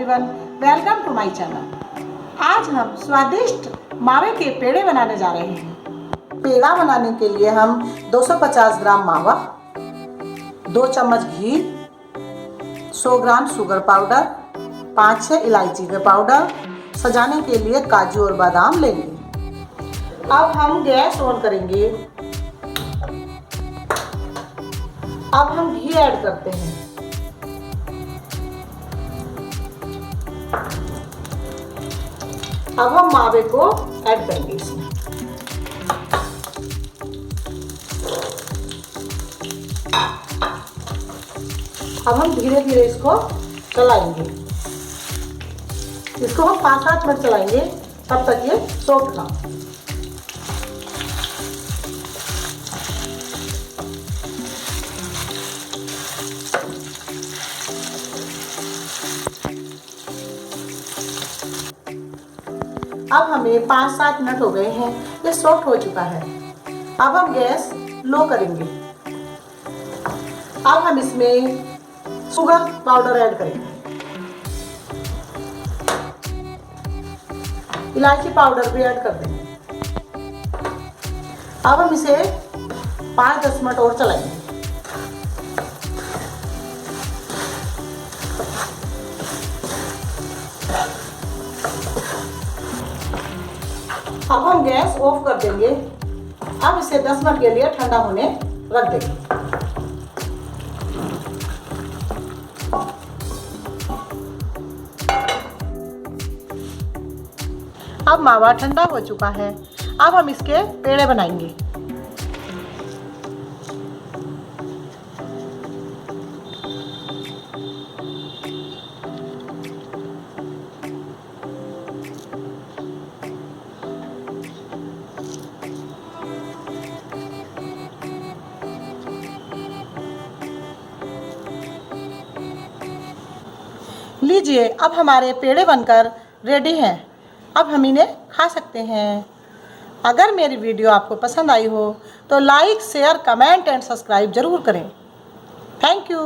Everyone, welcome to my channel. आज हम स्वादिष्ट मावे के पेड़े बनाने जा रहे हैं। पेड़ा बनाने के लिए हम 250 ग्राम मावा, 2 चम्मच घी, 100 ग्राम शुगर पाउडर, 5-6 इलायची के पाउडर, सजाने के लिए काजू और बादाम लेंगे। अब हम गैस ऑन करेंगे। अब हम घी ऐड करते हैं। अब हम मावे को ऐड करेंगे इसमें। अब हम धीरे धीरे इसको चलाएंगे। इसको हम 5-8 मिनट चलाएंगे, तब तक ये सॉफ्ट ना। अब हमें 5-7 मिनट हो गए हैं, ये सॉफ्ट हो चुका है। अब हम गैस लो करेंगे। अब हम इसमें शुगर पाउडर ऐड करेंगे, इलायची पाउडर भी ऐड कर देंगे। अब हम इसे 5-10 मिनट और चलाएंगे। अब हम गैस ऑफ कर देंगे। अब इसे 10 मिनट के लिए ठंडा होने रख देंगे। अब मावा ठंडा हो चुका है। अब हम इसके पेड़े बनाएंगे। लीजिए, अब हमारे पेड़े बनकर रेडी हैं। अब हम इन्हें खा सकते हैं। अगर मेरी वीडियो आपको पसंद आई हो तो like, share, comment and subscribe ज़रूर करें। Thank you.